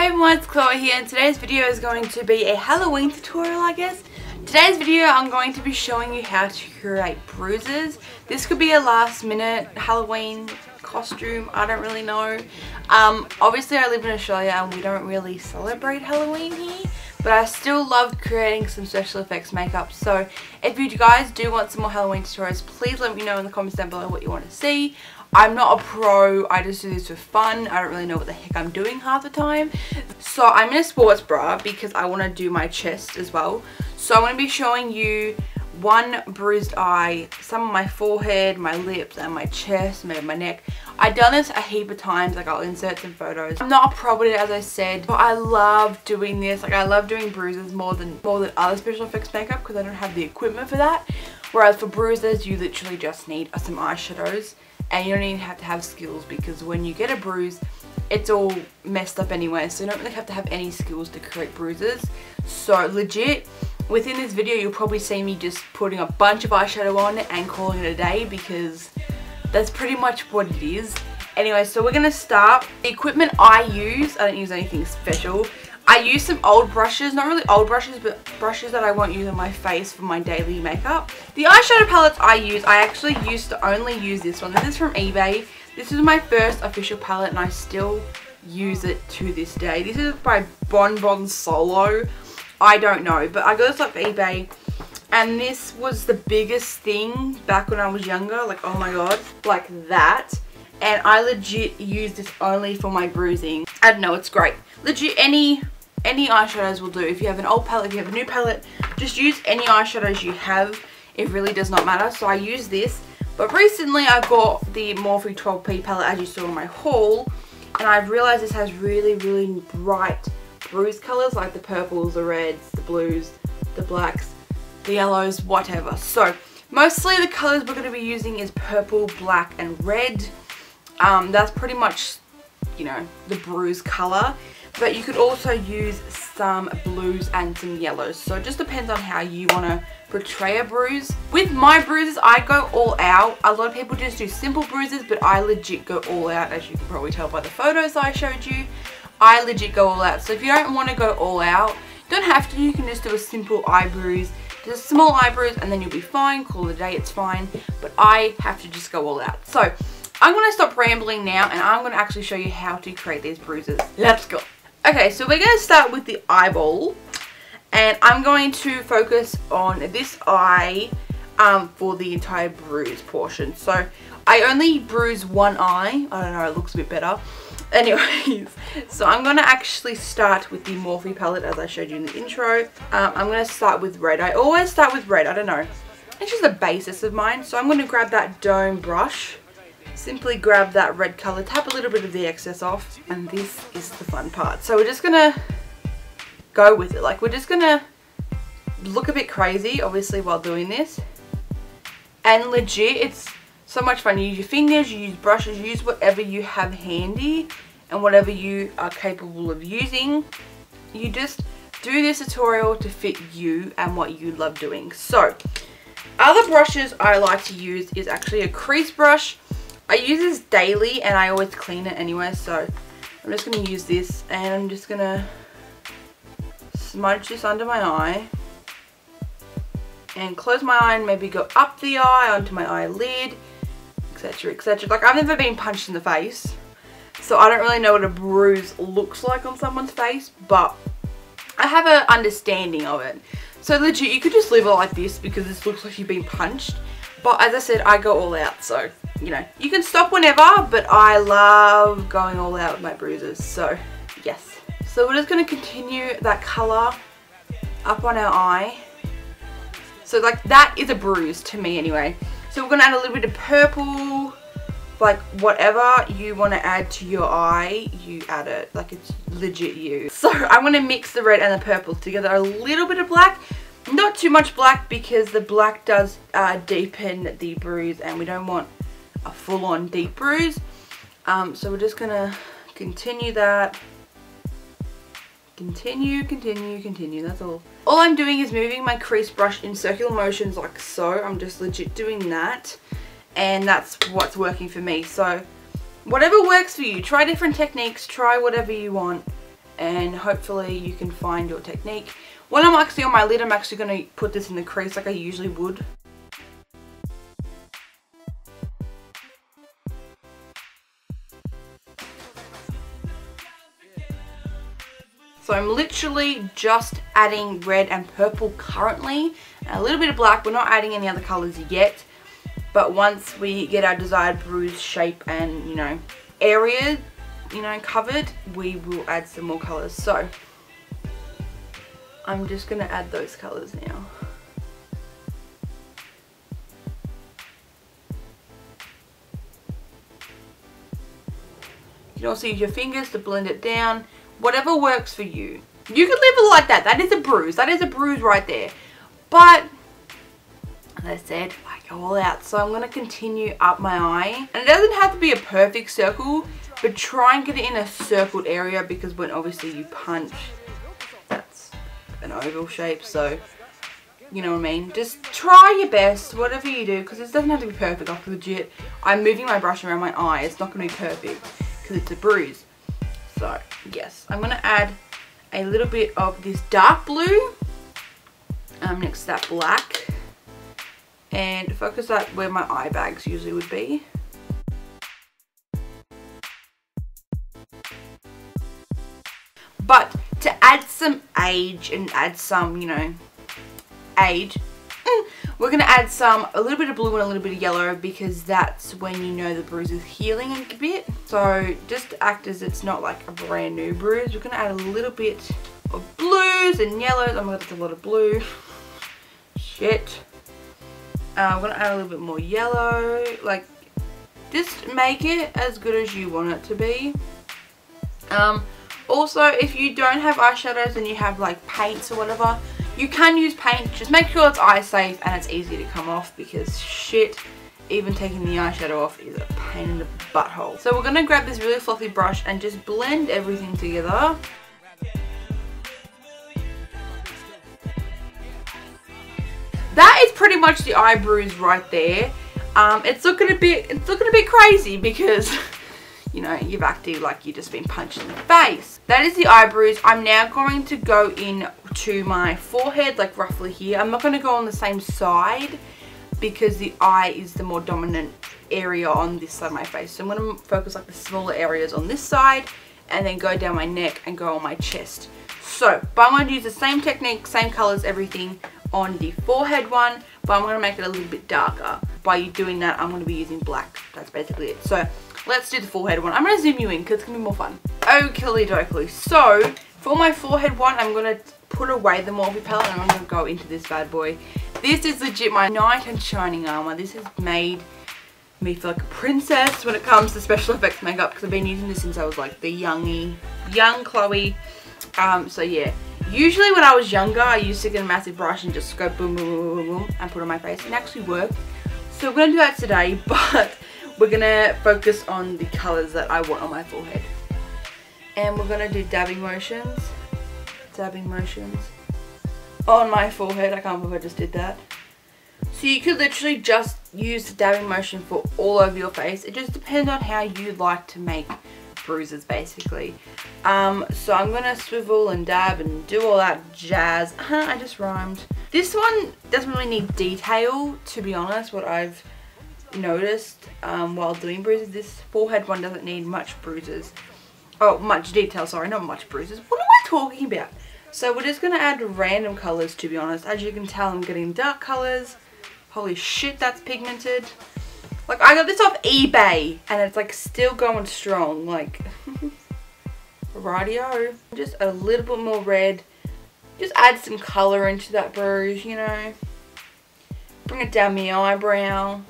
Hey everyone, it's Chloe here, and today's video is going to be a Halloween tutorial, I guess. Today's video I'm going to be showing you how to create bruises. This could be a last minute Halloween costume, I don't really know. Obviously I live in Australia and we don't really celebrate Halloween here, but I still love creating some special effects makeup. So if you guys do want some more Halloween tutorials, please let me know in the comments down below what you want to see. I'm not a pro, I just do this for fun. I don't really know what the heck I'm doing half the time. So I'm in a sports bra because I want to do my chest as well. So I'm going to be showing you one bruised eye, some of my forehead, my lips, and my chest, maybe my neck. I've done this a heap of times, like I'll insert some photos. I'm not a pro at it, as I said, but I love doing this. Like I love doing bruises more than other special effects makeup because I don't have the equipment for that. Whereas for bruises, you literally just need some eyeshadows. And you don't even have to have skills because when you get a bruise, it's all messed up anyway. So you don't really have to have any skills to create bruises. So legit, within this video, you'll probably see me just putting a bunch of eyeshadow on and calling it a day because that's pretty much what it is. Anyway, so we're going to start. The equipment I don't use anything special. I use some old brushes, not really old brushes, but brushes that I won't use on my face for my daily makeup. The eyeshadow palettes I actually used to only use this one. This is from eBay. This is my first official palette and I still use it to this day. This is by Bon Bon Solo. I don't know, but I got this off eBay and this was the biggest thing back when I was younger. Like, oh my god, like that. And I legit use this only for my bruising. I don't know, it's great. Legit, any eyeshadows will do. If you have an old palette, if you have a new palette, just use any eyeshadows you have. It really does not matter. So I use this. But recently I got the Morphe 12P palette, as you saw in my haul. And I've realized this has really, really bright bruise colors, like the purples, the reds, the blues, the blacks, the yellows, whatever. So mostly the colors we're going to be using is purple, black, and red. That's pretty much, you know, the bruise color. But you could also use some blues and some yellows. So it just depends on how you want to portray a bruise. With my bruises, I go all out. A lot of people just do simple bruises, but I legit go all out, as you can probably tell by the photos I showed you. I legit go all out. So if you don't want to go all out, you don't have to. You can just do a simple eye bruise. Just a small eye bruise and then you'll be fine. Call it a day, it's fine. But I have to just go all out. So I'm going to stop rambling now and I'm going to actually show you how to create these bruises. Let's go. Okay, so we're going to start with the eyeball, and I'm going to focus on this eye for the entire bruise portion. So I only bruise one eye. I don't know, it looks a bit better. Anyways, so I'm going to actually start with the Morphe palette as I showed you in the intro. I'm going to start with red. I always start with red, I don't know. It's just the basis of mine. So I'm going to grab that dome brush. Simply grab that red color, tap a little bit of the excess off, and this is the fun part. So we're just gonna go with it. Like, we're just gonna look a bit crazy, obviously, while doing this. And legit, it's so much fun. You use your fingers, you use brushes, you use whatever you have handy and whatever you are capable of using. You just do this tutorial to fit you and what you love doing. So, other brushes I like to use is actually a crease brush. I use this daily and I always clean it anyway, so I'm just going to use this and I'm just going to smudge this under my eye and close my eye and maybe go up the eye onto my eyelid, etc, etc. Like, I've never been punched in the face, so I don't really know what a bruise looks like on someone's face, but I have an understanding of it. So legit, you could just leave it like this because this looks like you've been punched. But as I said, I go all out, so, you know, you can stop whenever, but I love going all out with my bruises, so, yes. So we're just going to continue that colour up on our eye. So, like, that is a bruise to me anyway. So we're going to add a little bit of purple, like, whatever you want to add to your eye, you add it. Like, it's legit you. So I'm going to mix the red and the purple together, a little bit of black. Not too much black because the black does deepen the bruise and we don't want a full-on deep bruise. So we're just going to continue that. Continue, that's all. All I'm doing is moving my crease brush in circular motions like so. I'm just legit doing that. And that's what's working for me. So whatever works for you. Try different techniques. Try whatever you want. and hopefully you can find your technique. When I'm actually on my lid, I'm actually going to put this in the crease like I usually would. So I'm literally just adding red and purple currently, and a little bit of black. We're not adding any other colours yet, but once we get our desired bruise shape and, you know, area, you know, covered, we will add some more colours. So I'm just going to add those colours now. You can also use your fingers to blend it down. Whatever works for you. You could leave it like that. That is a bruise. That is a bruise right there. But, as I said, I go all out. So I'm going to continue up my eye. And it doesn't have to be a perfect circle, but try and get it in a circled area, because when obviously you punch, that's an oval shape. So, you know what I mean? Just try your best, whatever you do, because it doesn't have to be perfect. Like, legit, I'm moving my brush around my eye. It's not going to be perfect because it's a bruise. So, yes, I'm going to add a little bit of this dark blue next to that black, and focus that where my eye bags usually would be. But to add some age and add some, you know, age, we're going to add a little bit of blue and a little bit of yellow, because that's when you know the bruise is healing a bit. So just to act as it's not like a brand new bruise, we're going to add a little bit of blues and yellows. Oh my god, that's a lot of blue. Shit. I'm going to add a little bit more yellow. Like, just make it as good as you want it to be. Also, if you don't have eyeshadows and you have like paints or whatever, you can use paint. Just make sure it's eye safe and it's easy to come off, because shit, even taking the eyeshadow off is a pain in the butthole. So we're going to grab this really fluffy brush and just blend everything together. That is pretty much the eye bruise right there. It's looking a bit crazy because you know, you've acted like you've just been punched in the face. That is the eye bruise. I'm now going to go in to my forehead, like roughly here. I'm not going to go on the same side because the eye is the more dominant area on this side of my face. So I'm going to focus like the smaller areas on this side and then go down my neck and go on my chest. So, but I'm going to use the same technique, same colors, everything on the forehead one, but I'm going to make it a little bit darker. By doing that, I'm going to be using black. That's basically it. So let's do the forehead one. I'm going to zoom you in because it's going to be more fun. Okie dokie. So for my forehead one, I'm going to put away the Morphe palette and I'm going to go into this bad boy. This is legit my knight in shining armor. This has made me feel like a princess when it comes to special effects makeup, because I've been using this since I was like the young Chloe. So yeah. Usually when I was younger, I used to get a massive brush and just go boom, boom, boom, boom, boom, and put it on my face. It actually worked. So we're going to do that today, but we're going to focus on the colours that I want on my forehead. And we're going to do dabbing motions on my forehead. I can't believe I just did that. So you could literally just use the dabbing motion for all over your face. It just depends on how you like to make bruises, basically. So I'm going to swivel and dab and do all that jazz. I just rhymed. This one doesn't really need detail, to be honest, what I've noticed while doing bruises. This forehead one doesn't need much bruises. Oh, much detail, sorry, not much bruises. What am I talking about? So we're just going to add random colours, to be honest. As you can tell, I'm getting dark colours. Holy shit, that's pigmented. Like, I got this off eBay, and it's like still going strong, like, radio. Just a little bit more red. Just add some colour into that bruise, you know. Bring it down my eyebrow.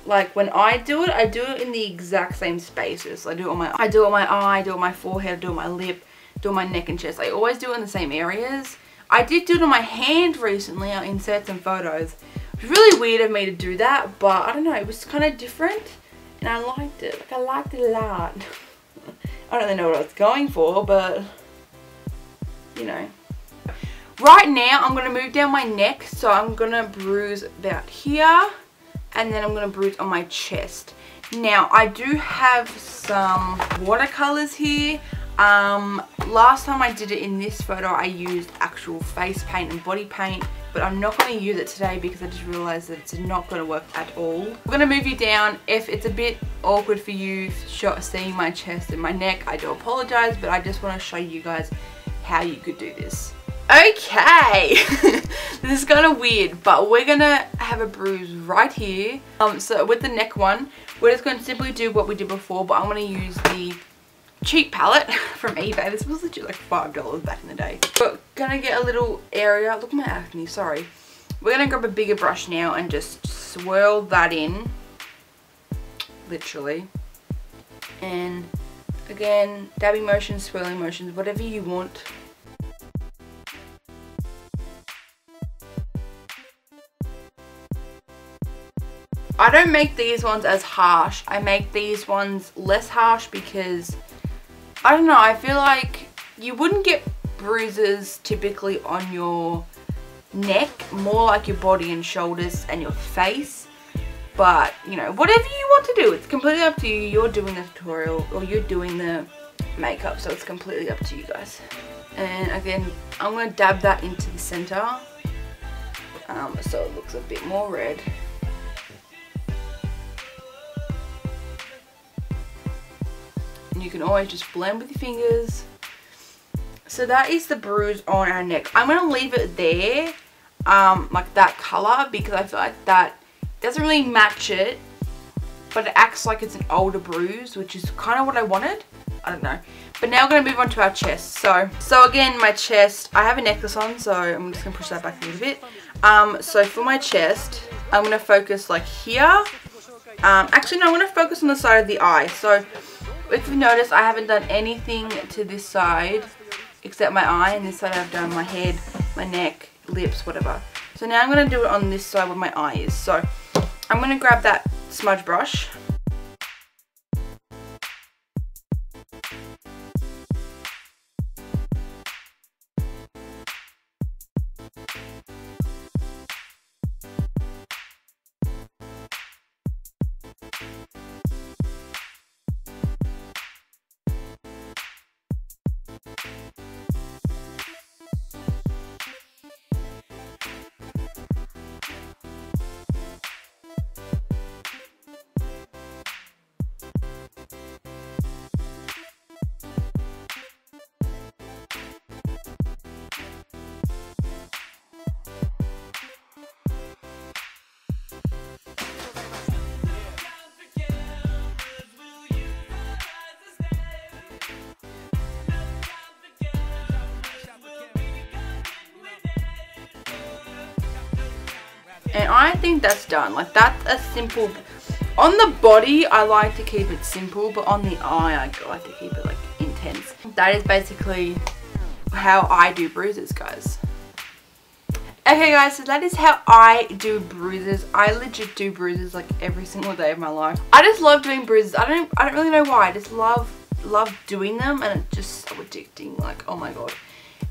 Like, when I do it in the exact same spaces. I do it on my eye, I do it on my forehead, I do it on my lip, do it on my neck and chest. I always do it in the same areas. I did do it on my hand recently. I'll insert some photos. It was really weird of me to do that, but I don't know, it was kind of different and I liked it. Like, I liked it a lot. I don't really know what I was going for, but you know. Right now I'm going to move down my neck, so I'm going to bruise about here and then I'm going to bruise on my chest. Now I do have some watercolors here. Last time I did it in this photo I used actual face paint and body paint, but I'm not going to use it today because I just realized that it's not going to work at all. I'm going to move you down. If it's a bit awkward for you seeing my chest and my neck, I do apologize, but I just want to show you guys how you could do this. Okay, this is kind of weird, but we're gonna have a bruise right here. So with the neck one, we're just going to simply do what we did before, but I'm going to use the cheap palette from eBay. This was legit like $5 back in the day. But gonna get a little area. Look at my acne, sorry. We're gonna grab a bigger brush now and just swirl that in, literally. And again, dabbing motions, swirling motions, whatever you want. I don't make these ones as harsh. I make these ones less harsh because, I don't know, I feel like you wouldn't get bruises typically on your neck, more like your body and shoulders and your face. But, you know, whatever you want to do, it's completely up to you. You're doing the tutorial or you're doing the makeup, so it's completely up to you guys. And again, I'm going to dab that into the center so it looks a bit more red. You can always just blend with your fingers. So that is the bruise on our neck. I'm going to leave it there, like that color, because I feel like that doesn't really match it, but it acts like it's an older bruise, which is kind of what I wanted. I don't know. But now we're going to move on to our chest. So again, my chest, I have a necklace on, so I'm just going to push that back a little bit. So for my chest, I'm going to focus like here. Actually, no, I'm going to focus on the side of the eye. So if you notice, I haven't done anything to this side except my eye, and this side I've done my head, my neck, lips, whatever. So now I'm going to do it on this side where my eye is. So I'm going to grab that smudge brush. And I think that's done. Like, that's a simple, on the body I like to keep it simple, but on the eye I like to keep it like intense. That is basically how I do bruises, guys. Okay guys, so that is how I do bruises. I legit do bruises like every single day of my life. I just love doing bruises. I don't really know why. I just love doing them, and it's just so addicting. Like, oh my god.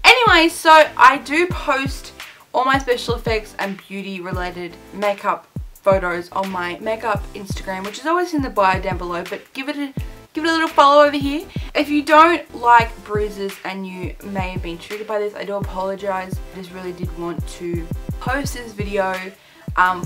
Anyway, so I do post all my special effects and beauty related makeup photos on my makeup Instagram, which is always in the bio down below, but give it a little follow over here. If you don't like bruises and you may have been triggered by this, I do apologize. I just really did want to post this video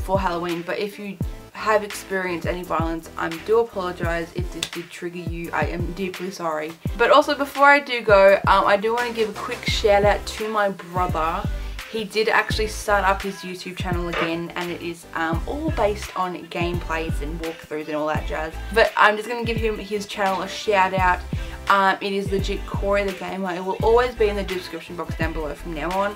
for Halloween, but if you have experienced any violence, I do apologize if this did trigger you. I am deeply sorry. But also, before I do go, I do want to give a quick shout out to my brother. He did actually start up his YouTube channel again, and it is all based on gameplays and walkthroughs and all that jazz. But I'm just going to give him his channel a shout out. It is legit Corey the Gamer. It will always be in the description box down below from now on.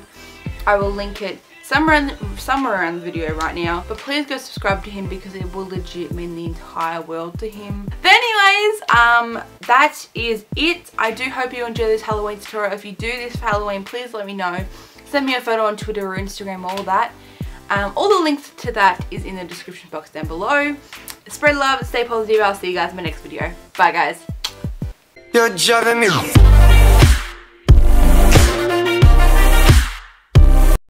I will link it somewhere around the video right now. But please go subscribe to him because it will legit mean the entire world to him. But anyways, that is it. I do hope you enjoy this Halloween tutorial. If you do this for Halloween, please let me know. Send me a photo on Twitter or Instagram, all that. All the links to that is in the description box down below. Spread love, stay positive. I'll see you guys in my next video. Bye guys. You're driving me